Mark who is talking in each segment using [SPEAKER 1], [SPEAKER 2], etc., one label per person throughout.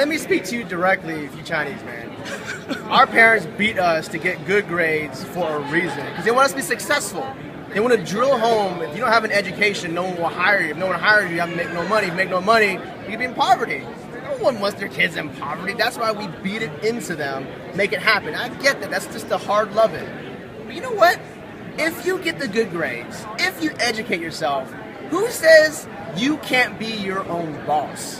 [SPEAKER 1] let me speak to you directly, if you Chinese, man. Our parents beat us to get good grades for a reason, because they want us to be successful. They want to drill home, if you don't have an education, no one will hire you. If no one hires you, you have to make no money. If you make no money, you can be in poverty. No one wants their kids in poverty. That's why we beat it into them, make it happen. I get that. That's just the hard loving. But you know what? If you get the good grades, if you educate yourself, who says you can't be your own boss?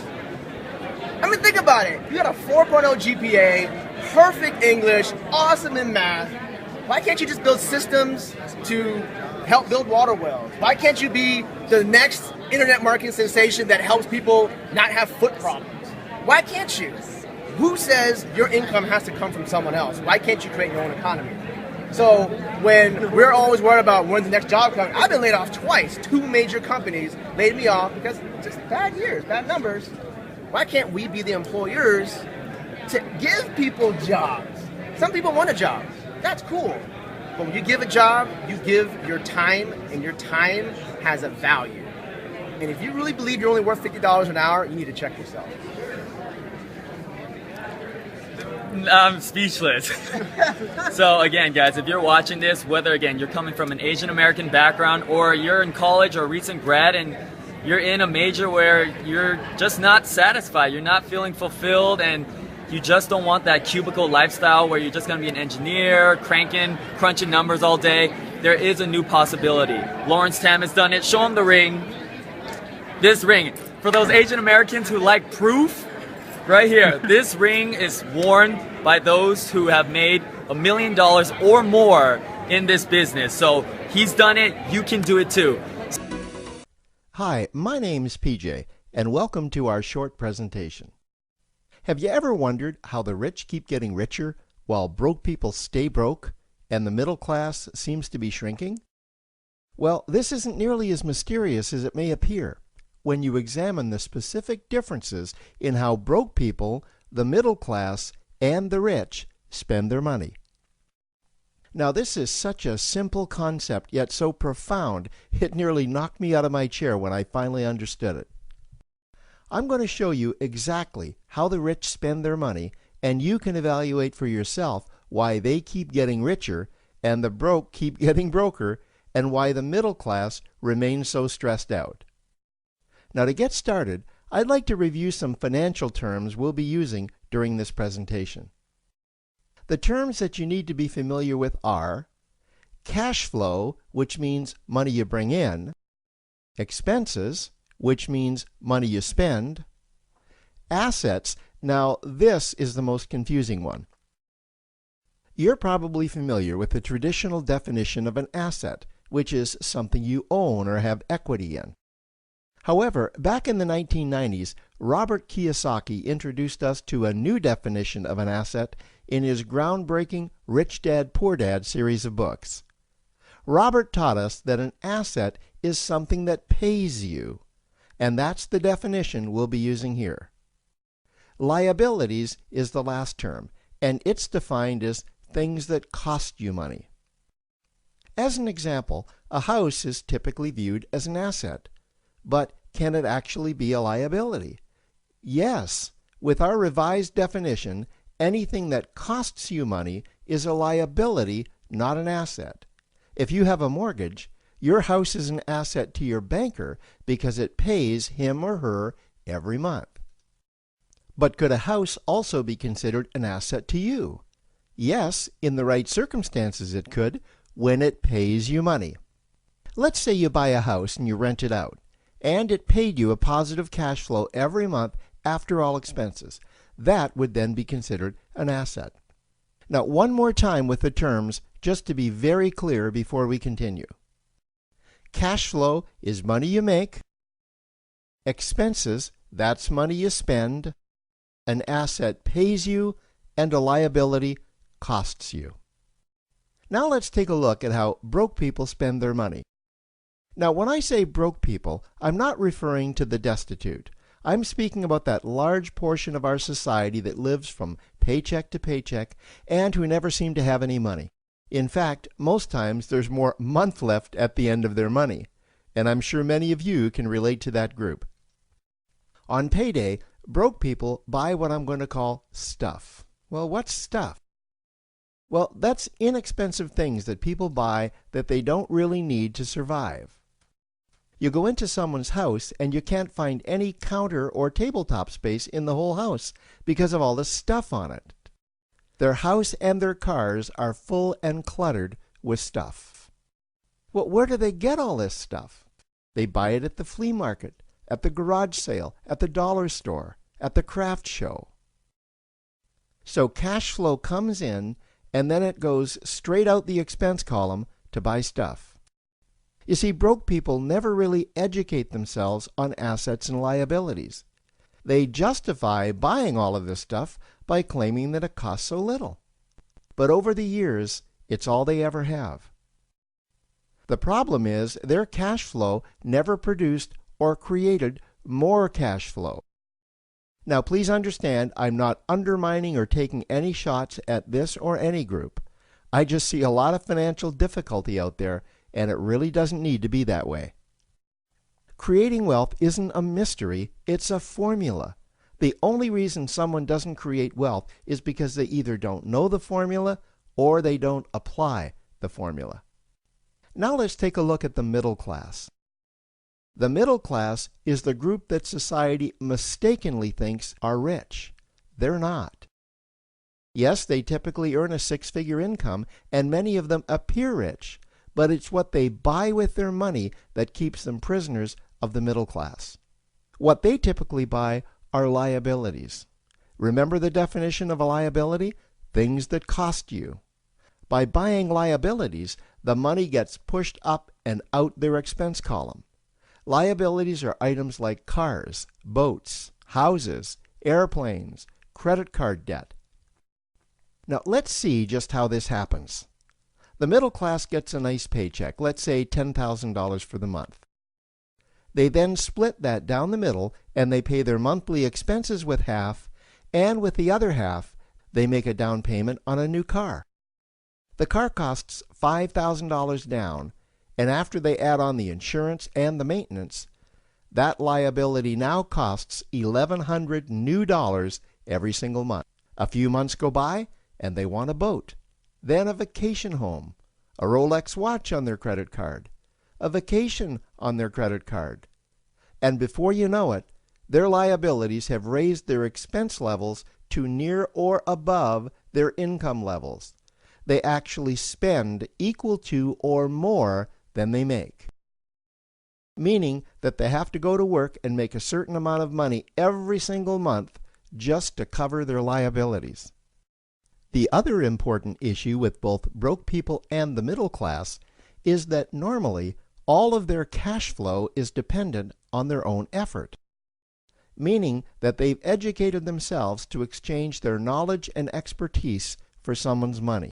[SPEAKER 1] I mean, think about it. You got a 4.0 GPA, perfect English, awesome in math. Why can't you just build systems to help build water wells? Why can't you be the next internet marketing sensation that helps people not have foot problems? Why can't you? Who says your income has to come from someone else? Why can't you create your own economy? So when we're always worried about when's the next job coming, I've been laid off twice. 2 major companies laid me off because just bad years, bad numbers. Why can't we be the employers to give people jobs? Some people want a job. That's cool. But when you give a job, you give your time, and your time has a value. And if you really believe you're only worth $50 an hour, you need to check yourself.
[SPEAKER 2] I'm speechless. So again, guys, if you're watching this, whether again you're coming from an Asian American background or you're in college or a recent grad and you're in a major where you're just not satisfied, you're not feeling fulfilled, and you just don't want that cubicle lifestyle where you're just going to be an engineer, crunching numbers all day, there is a new possibility. Lawrence Tam has done it. Show him the ring. This ring. For those Asian Americans who like proof, right here, this ring is worn by those who have made $1 million or more in this business. So he's done it. You can do it too.
[SPEAKER 3] Hi, my name's PJ, and welcome to our short presentation. Have you ever wondered how the rich keep getting richer while broke people stay broke and the middle class seems to be shrinking? Well, this isn't nearly as mysterious as it may appear when you examine the specific differences in how broke people, the middle class, and the rich spend their money. Now, this is such a simple concept, yet so profound, it nearly knocked me out of my chair when I finally understood it. I'm going to show you exactly how the rich spend their money, and you can evaluate for yourself why they keep getting richer and the broke keep getting broker, and why the middle class remains so stressed out. Now, to get started, I'd like to review some financial terms we'll be using during this presentation. The terms that you need to be familiar with are cash flow, which means money you bring in, expenses, which means money you spend, assets. Now, this is the most confusing one. You're probably familiar with the traditional definition of an asset, which is something you own or have equity in. However, back in the 1990s, Robert Kiyosaki introduced us to a new definition of an asset in his groundbreaking Rich Dad, Poor Dad series of books. Robert taught us that an asset is something that pays you, and that's the definition we'll be using here. Liabilities is the last term, and it's defined as things that cost you money. As an example, a house is typically viewed as an asset. But can it actually be a liability? Yes. With our revised definition, anything that costs you money is a liability, not an asset. If you have a mortgage, your house is an asset to your banker because it pays him or her every month. But could a house also be considered an asset to you? Yes, in the right circumstances it could, when it pays you money. Let's say you buy a house and you rent it out, and it paid you a positive cash flow every month after all expenses. That would then be considered an asset. Now, one more time with the terms, just to be very clear before we continue. Cash flow is money you make. Expenses, that's money you spend. An asset pays you, and a liability costs you. Now let's take a look at how broke people spend their money. Now, when I say broke people, I'm not referring to the destitute. I'm speaking about that large portion of our society that lives from paycheck to paycheck and who never seem to have any money. In fact, most times there's more month left at the end of their money, and I'm sure many of you can relate to that group. On payday, broke people buy what I'm going to call stuff. Well, what's stuff? Well, that's inexpensive things that people buy that they don't really need to survive. You go into someone's house and you can't find any counter or tabletop space in the whole house because of all the stuff on it. Their house and their cars are full and cluttered with stuff. Well, where do they get all this stuff? They buy it at the flea market, at the garage sale, at the dollar store, at the craft show. So cash flow comes in and then it goes straight out the expense column to buy stuff. You see, broke people never really educate themselves on assets and liabilities. They justify buying all of this stuff by claiming that it costs so little. But over the years, it's all they ever have. The problem is their cash flow never produced or created more cash flow. Now, please understand, I'm not undermining or taking any shots at this or any group. I just see a lot of financial difficulty out there, and it really doesn't need to be that way. Creating wealth isn't a mystery, it's a formula. The only reason someone doesn't create wealth is because they either don't know the formula or they don't apply the formula. Now let's take a look at the middle class. The middle class is the group that society mistakenly thinks are rich. They're not. Yes, they typically earn a six-figure income, and many of them appear rich, but it's what they buy with their money that keeps them prisoners of the middle class. What they typically buy are liabilities. Remember the definition of a liability? Things that cost you. By buying liabilities, the money gets pushed up and out their expense column. Liabilities are items like cars, boats, houses, airplanes, credit card debt. Now let's see just how this happens. The middle class gets a nice paycheck, let's say $10,000 for the month. They then split that down the middle and they pay their monthly expenses with half, and with the other half, they make a down payment on a new car. The car costs $5,000 down, and after they add on the insurance and the maintenance, that liability now costs $1,100 new dollars every single month. A few months go by, and they want a boat, then a vacation home, a Rolex watch on their credit card, a vacation on their credit card. And before you know it, their liabilities have raised their expense levels to near or above their income levels. They actually spend equal to or more than they make. Meaning that they have to go to work and make a certain amount of money every single month just to cover their liabilities. The other important issue with both broke people and the middle class is that normally all of their cash flow is dependent on their own effort, meaning that they've educated themselves to exchange their knowledge and expertise for someone's money.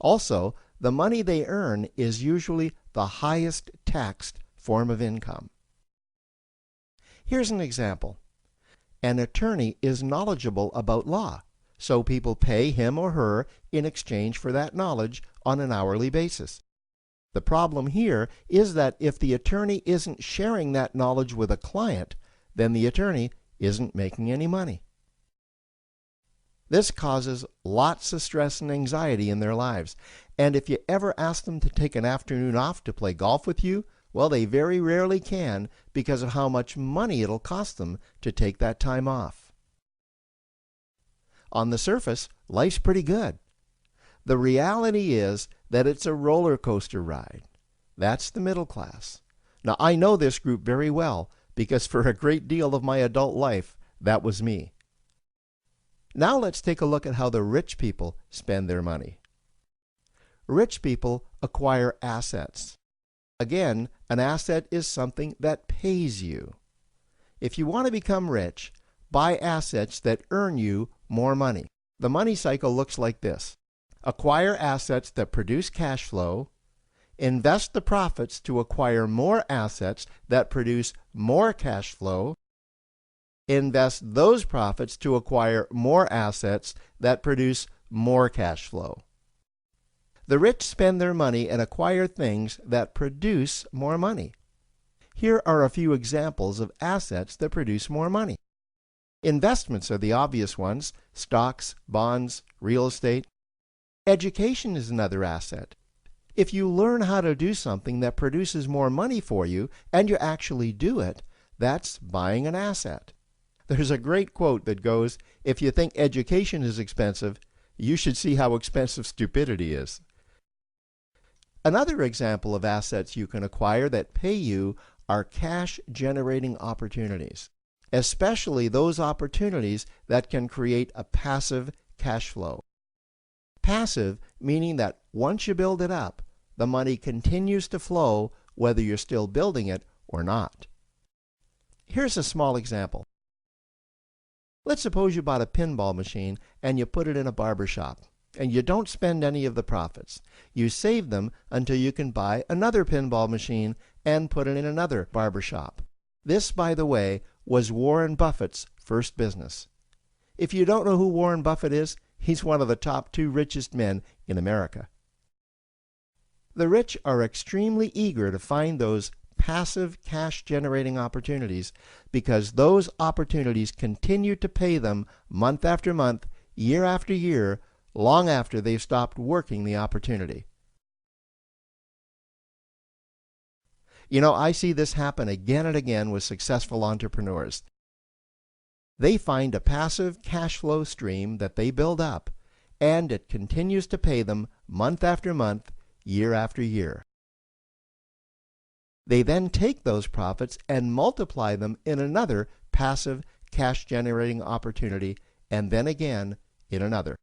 [SPEAKER 3] Also, the money they earn is usually the highest taxed form of income. Here's an example. An attorney is knowledgeable about law, so people pay him or her in exchange for that knowledge on an hourly basis. The problem here is that if the attorney isn't sharing that knowledge with a client, then the attorney isn't making any money. This causes lots of stress and anxiety in their lives. And if you ever ask them to take an afternoon off to play golf with you, well, they very rarely can because of how much money it'll cost them to take that time off. On the surface, life's pretty good. The reality is that it's a roller coaster ride. That's the middle class. Now, I know this group very well because for a great deal of my adult life, that was me. Now let's take a look at how the rich people spend their money. Rich people acquire assets. Again, an asset is something that pays you. If you want to become rich, buy assets that earn you more money. The money cycle looks like this. Acquire assets that produce cash flow, invest the profits to acquire more assets that produce more cash flow, invest those profits to acquire more assets that produce more cash flow. The rich spend their money and acquire things that produce more money. here are a few examples of assets that produce more money. Investments are the obvious ones: stocks, bonds, real estate. Education is another asset. If you learn how to do something that produces more money for you and you actually do it, that's buying an asset. There's a great quote that goes, "If you think education is expensive, you should see how expensive stupidity is." Another example of assets you can acquire that pay you are cash-generating opportunities, especially those opportunities that can create a passive cash flow. Passive meaning that once you build it up, the money continues to flow whether you're still building it or not. Here's a small example. Let's suppose you bought a pinball machine and you put it in a barber shop, and you don't spend any of the profits. You save them until you can buy another pinball machine and put it in another barber shop. This, by the way, was Warren Buffett's first business. If you don't know who Warren Buffett is, he's one of the top 2 richest men in America. The rich are extremely eager to find those passive cash-generating opportunities because those opportunities continue to pay them month after month, year after year, long after they've stopped working the opportunity. You know, I see this happen again and again with successful entrepreneurs. They find a passive cash flow stream that they build up, and it continues to pay them month after month, year after year. They then take those profits and multiply them in another passive cash-generating opportunity, and then again in another.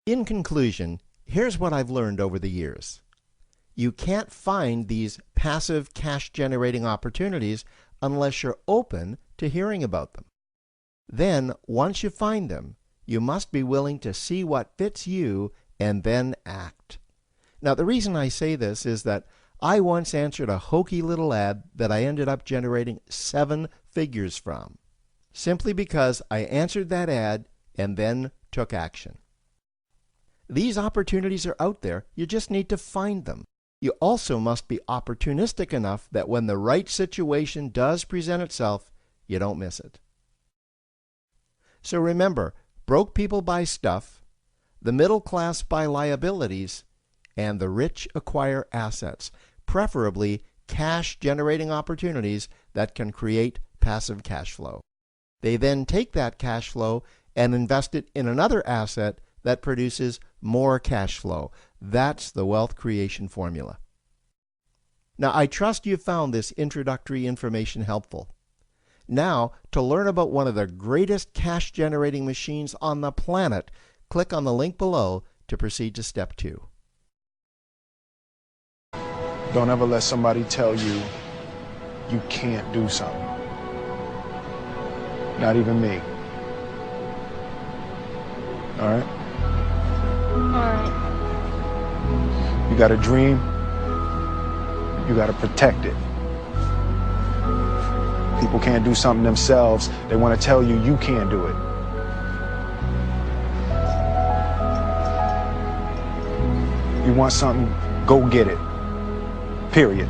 [SPEAKER 3] In conclusion, here's what I've learned over the years. You can't find these passive cash-generating opportunities unless you're open to hearing about them. Then, once you find them, you must be willing to see what fits you and then act. Now, the reason I say this is that I once answered a hokey little ad that I ended up generating 7 figures from, simply because I answered that ad and then took action. These opportunities are out there. You just need to find them. You also must be opportunistic enough that when the right situation does present itself, you don't miss it. So remember, broke people buy stuff, the middle class buy liabilities, and the rich acquire assets, preferably cash-generating opportunities that can create passive cash flow. They then take that cash flow and invest it in another asset that produces more cash flow. That's the wealth creation formula. Now, I trust you found this introductory information helpful. Now, to learn about one of the greatest cash-generating machines on the planet, click on the link below to proceed to step 2.
[SPEAKER 4] Don't ever let somebody tell you you can't do something. Not even me. All right?
[SPEAKER 5] All right.
[SPEAKER 4] You got a dream, you got to protect it. People can't do something themselves. They want to tell you you can't do it. You want something, go get it. Period.